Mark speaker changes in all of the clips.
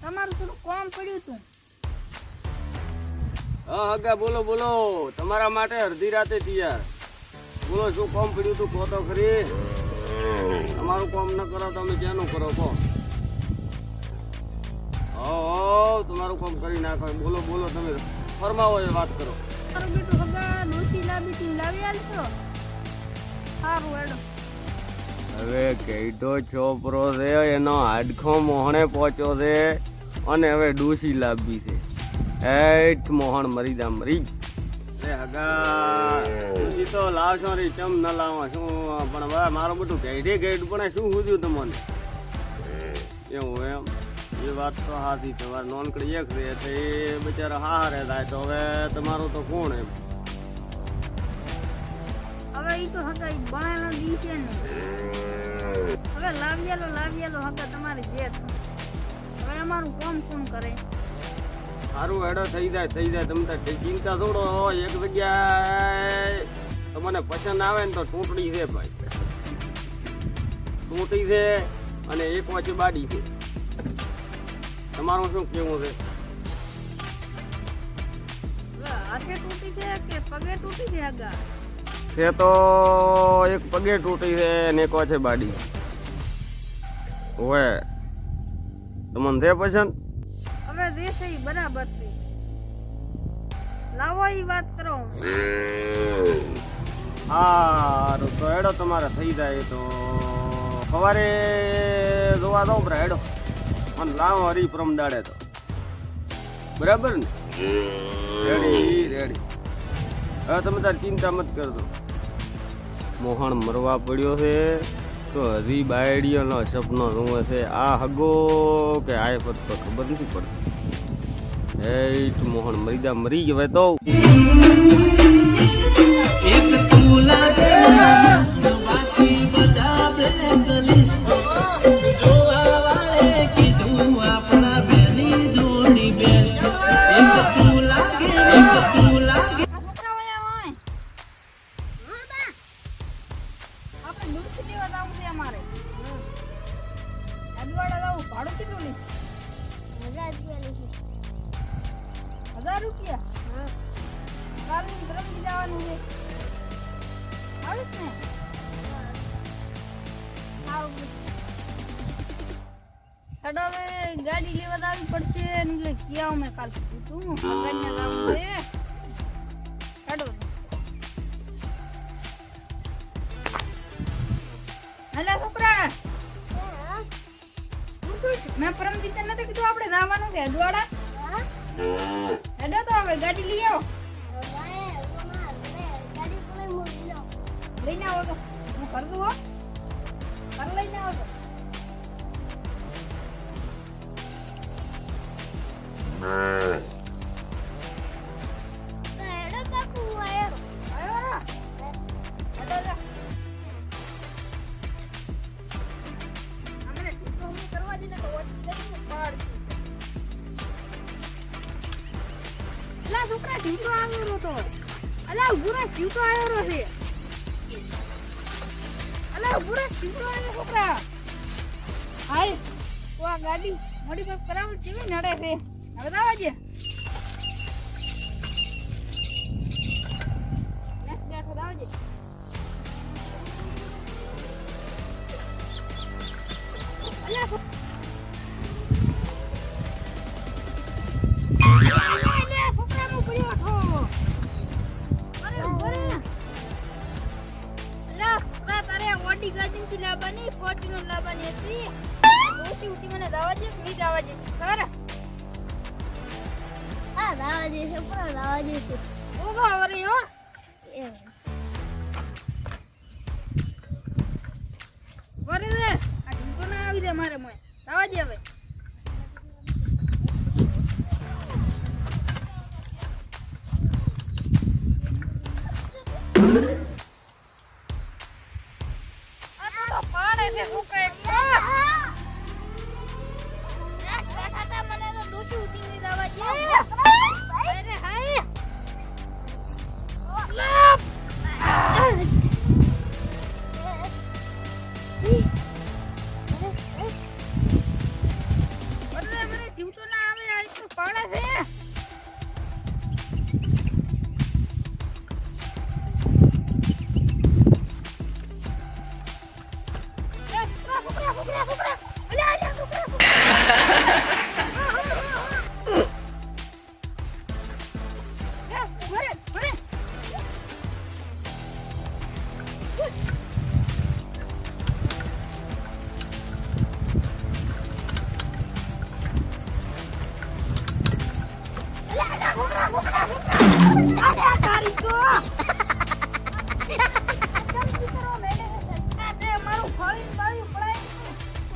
Speaker 1: તમારું થોડું કામ પડ્યું હતું.
Speaker 2: હા હગા બોલો બોલો, તમારા માટે અડધી રાતે તૈયાર. બોલો શું કામ પડ્યું તું કહો તો ખરી. તમારું કામ ન કરો તમે ક્યાંનું કરો કહો. હો તમારું કામ કરી નાખો. બોલો બોલો તમે ફરમાવો એ વાત કરો.
Speaker 1: મારું બેટું હગા ડોસી લાવી હતી લાવી આલશો. સારું હેડો.
Speaker 2: હવે કેટો છોપરો છે એનો હાડખો મોહણે પહોંચ્યો છે અને હવે ડૂસી લાવવી છે. હેઠ મોહણ મરી જા મરી. અરે હગા ડૂસી તો લાવશો રે ચમ ન લાવો શું પણ હવે મારું બધું ઘેડે ઘેડ પણ શું સુધ્યું તમને એવું એમ. એ વાત તો હાથી તમારે નોનકડી એક રહે તો એ બિચારા હારે થાય તો હવે તમારું તો કોણ એમ.
Speaker 1: હવે ઈ તો હગા ઈ બણાનો દી છે ને. હવે લાવ્યાલો હગા તમારે જે થાય. હવે અમારું કામ કોણ કરે.
Speaker 2: સારું હેડો થઈ જાય તમે તો ચિંતા છોડો. એક જગ્યાએ તમને પસંદ આવે ને તો ટૂંટડી છે ભાઈ. ટૂંટી છે અને એક વચ્ચે બાડી છે. તમારું શું કેવું છે?
Speaker 1: હવે હાથે તૂટી છે કે પગે તૂટી છે હગા?
Speaker 2: છે તો એક પગે તૂટી છે અને એક વચ્ચે બાડી. ઓએ તમને છે પસંદ?
Speaker 1: હવે જે છે ઈ બરાબર છે. લાવો ઈ વાત કરો.
Speaker 2: સારું તો હેડો તમારે થઈ જાય તો સવારે જોવા દો બરા હેડો અને લાવો હરી પ્રમદાડે તો બરાબર ને. Ready ready. હવે તમે તાર ચિંતા મત કરજો. મોહણ મરવા પડ્યો છે તો હજી બાયડીઓનો સપનો જોવે છે. આ હગો કે આય ફત તો ખબર નથી પડતી. હેઠ મોહણ મરી જવાય તો
Speaker 3: એક તુલા દે મસ્ત બાકી બધા બ્લેકલિસ્ટ જોવા વાળે કીધું આપણા બેની જોડી બેસ્ટ. એક તુલા
Speaker 1: આ છોકરા વયા હોય. હા બા. આપણે દૂધ દેવા જાવું છે અમારે. અજવાડા જાવું ભાડું કેટલું લે? 1000 રૂપિયા લેશે. 1000 રૂપિયા? હા. કાલે રમી જવાનું છે. આવીશ ને? આવું. હેડો હવે ગાડી લેવા આવી પડશે એટલે ક્યાં મેં કાલ કીધું હગાઈને જવું છે. હેડો. હેલા છોકરા. મેં પરમ દીતે નથી કીધું આપણે જવાનું છે અજવાડા. હેડો તો હવે ગાડી લઈ આવો. લઈને આવો તો હું કર દઉં હો. કર લઈને આવો તો. હેડો કાકુ આયો રા. હેડો જા. અમને ઠીકો હું કરવા દે ને તો ઓછી દઈ પાડ. અલા છોકરા ઠીકો આવ્યો તો. અલા ઉભુરા ઠીકો આવ્યો છે. અલા ઉભુરા ઠીકો આવ્યો છોકરા. હાય તો આ ગાડી મોડીફાઈ કરાવું જેવી નડે છે. હવે આવજે. બેઠો આવજે. લાવવાની ફોર્ચ્યુનર લાવવાની હતી. ઓછી ઉતી મને દાવા દે કે નહીં દાવા દે ખરા? આ દાવા દે છે પણ દાવા દે છે. ઉભા વરે હો. વરે દે આ ઢીંકો ના આવી દે મારે મોય. દાવા દે હવે. આ તારી તો મારું ફળી બાળી પડાય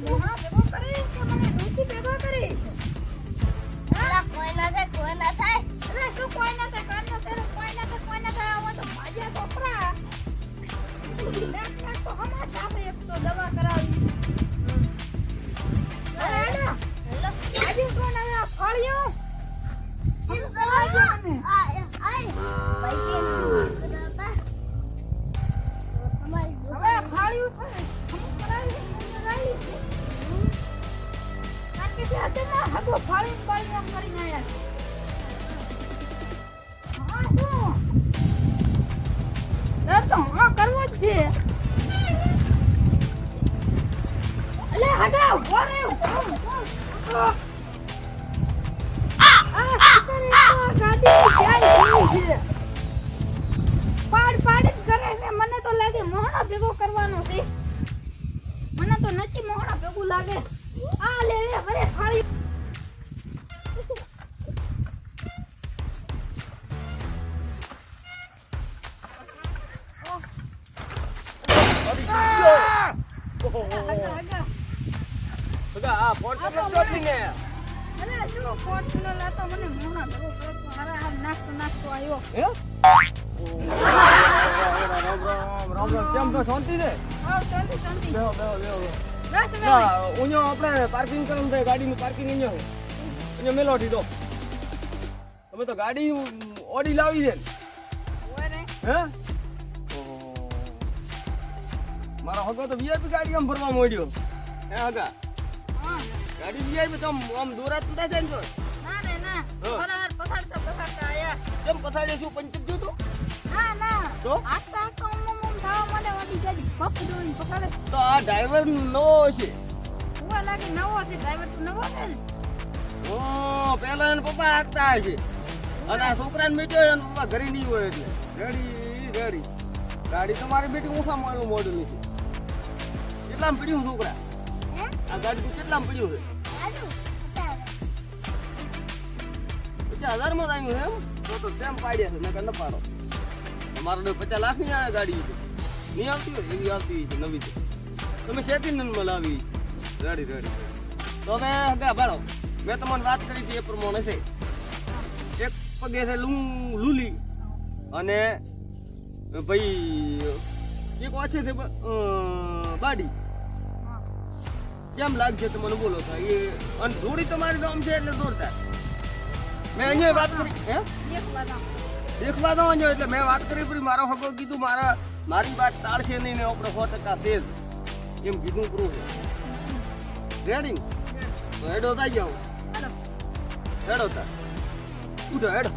Speaker 1: મોહણા ભેગો કરી કે મને ડૂચી ભેગો કરી કોઈ ના થાય અરે શું કોઈ ના થાય કાન ના થાય કોઈ ના થાય આવો તો માજે છોકરા ડાક્ટર તો હમણાં જ આપે એક તો દવા કરાવી હેલો આજે કોણ આવ્યા ફળિયો હવે ફાળ્યું છે હમ કરાવી લઈ કાકે તે hatte ના હગો ફાળી પાળી એમ કરીને આયા હા શું તો હા કરવો જ છે અલે હગા ઓરે પાડ જ કરે છે મને તો લાગે મોહણા ભેગો કરવાનો છે મને તો નથી મોહણા ભેગું લાગે આ લે રે અરે ફાળી
Speaker 2: આ ફોર્ચ્યુનર ચોટલી ને
Speaker 1: અરે શું ફોર્ચ્યુનર લાતો મને મોહણા ભેગો કરે તો હારા હાર નાખતો આવ્યો
Speaker 2: હે રામ કેમ તો શાંતિ છે
Speaker 1: આવ શાંતિ
Speaker 2: બેહો
Speaker 1: બસ
Speaker 2: ના ઉન્યો આપણે પાર્કિંગ કરવાનું છે ગાડીનું પાર્કિંગ અહીંયા મેલો દીધો તમે તો ગાડી ઓડી લાવી છે ને
Speaker 1: ઓરે
Speaker 2: હે મારો હગો તો વીઆઈપી ગાડી આમ ભરવા માંડ્યો હે હગા
Speaker 1: હા
Speaker 2: ગાડી વીઆઈપી તો આમ દોરાત નતા જાય ને
Speaker 1: ના ફરાર પસાડતા આયા
Speaker 2: કેમ પછાડે શું પંચક જોતો
Speaker 1: ના
Speaker 2: તો
Speaker 1: આખા થાવા મને ઓડી ગાડી પપ દોઈને પકડે
Speaker 2: તો આ ડ્રાઈવર નવો છે
Speaker 1: ઉવા લાગે નવો છે ડ્રાઈવર તો નવો છે ને
Speaker 2: ઓ પેલા એના પપ્પા હાંકતા હશે અને આ છોકરાને બેઠો એના પપ્પા ઘરે નહીં હોય એટલે રેડી ગાડી તમારી બેટી ઊંસા મારું મોડું નથી કેટલામાં પડ્યું છોકરા
Speaker 1: હે
Speaker 2: આ ગાડી તું કેટલામાં પડ્યું છે
Speaker 1: આજુ
Speaker 2: 50,000 માં આવ્યું છે એમ તો કેમ પાડ્યા છે નકર ન પાડો તમારો 50 લાખ ની આ ગાડી છે નહીં આવતી હોય એવી આવતી છે નવી છે તમે સેકન્ડ માં લાવી રેડી તો હવે હગા ભાડો મેં તમને વાત કરી હતી એ પ્રમાણે છે એક પગે છે લૂલી અને ભાઈ એક ઓછે છે બાડી કેમ લાગશે તમને બોલો તો એ અને જોડી તમારી ગામ છે એટલે દોડતા મેં અહીંયા વાત કરી હે દેખવા દો અહીંયા એટલે મેં વાત કરી પડી મારો હગો કીધું મારી વાત ટાળશે નહીં ને આપણે 100% તેજ એમ કીધું પૂરું છે રેડી તો હેડો થઈ જાઓ હેડો તા ઉઠો હેડો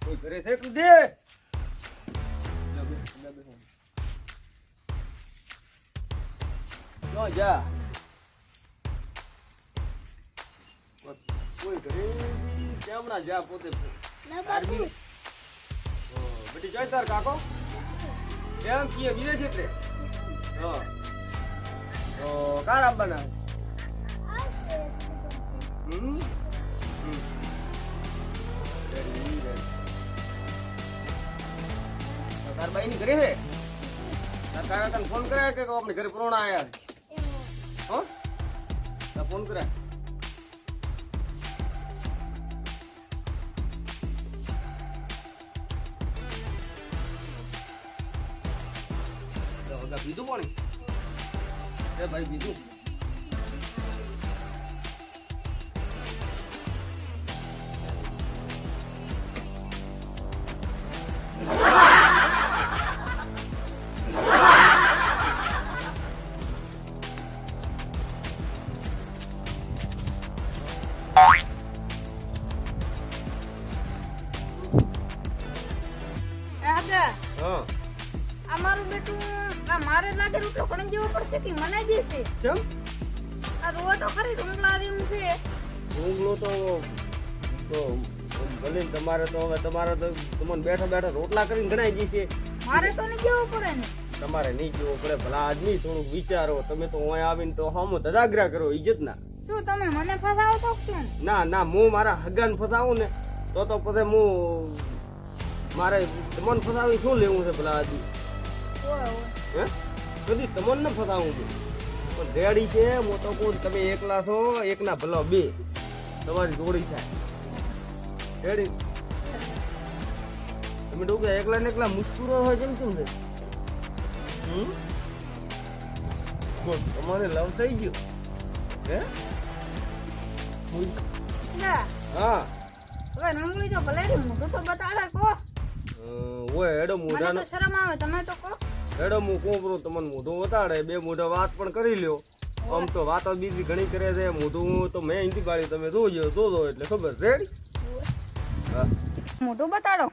Speaker 2: કોઈ ઘરે છે તું દે જો જા કોઈ ઘરે કેમણા જા પોતે આર્મી બેટી જોઈ તાર કાકો કેમ કીએ વિદેશ ક્ષેત્રે હા તો કાર આપવાના તાર બાઈ ની ઘરે છે તાર કાકા તને ફોન કર્યા કે આપણે ઘરે પ્રોણા આયા હો તાર ફોન કર્યા તો બીજું કોણ એ ભાઈ બીજું
Speaker 1: અમારું બેટું આ મારે લાગે રોટલો પણ જેવો પડશે કે મને દેશે
Speaker 2: કેમ
Speaker 1: આ રોવા તો ખરી ઢોંગલા જેવું છે
Speaker 2: ઢોંગલો તો ભલે તમારે તો હવે તમારે તો તમને બેઠા રોટલા કરીને ગણાઈ જશે
Speaker 1: મારે તો નહીં જવું પડે ને
Speaker 2: તમારે નહીં જોવું પડે ભલા આદમી, થોડુંક વિચારો. તમે તો અહીંયા આવીને તો હમ તદાગ્રા કરો ઇજ્જતના.
Speaker 1: શું તમે મને ફસાવો તો શું?
Speaker 2: ના ના, હું મારા હગાને ફસાવું ને તો પછી હું મારે તમને ફસાવી શું લેવું છે ભલા આદમી?
Speaker 1: ઓય ઓય.
Speaker 2: હે કદી તમને ન ફસાવું છું પણ રેડી છે. હું તો કહું તમે એકલા છો, એકના ભલો બે, તમારી જોડી થાય રેડી. તમે તો એકલા ને એકલા મુસ્કુરો હોય કેમ શું છે? તમારે લવ થઈ ગયો હે?
Speaker 1: ના
Speaker 2: હા
Speaker 1: હવે નંગળી તો ભલે રે, મોઢું તો બતાડે કો.
Speaker 2: ઓય હેડો
Speaker 1: મને
Speaker 2: મોઢાનો
Speaker 1: તો શરમ આવે, તમે તો કો.
Speaker 2: હેડો હું કોપરું તમને મોઢું બતાડે, બે મોઢા વાત પણ કરી લ્યો. આમ તો વાતો બીજી ઘણી કરે છે, મોઢું તો મેં હિન્દી પાડી, તમે જોજો એટલે ખબર. રેડી? હા
Speaker 1: મોઢું બતાડો.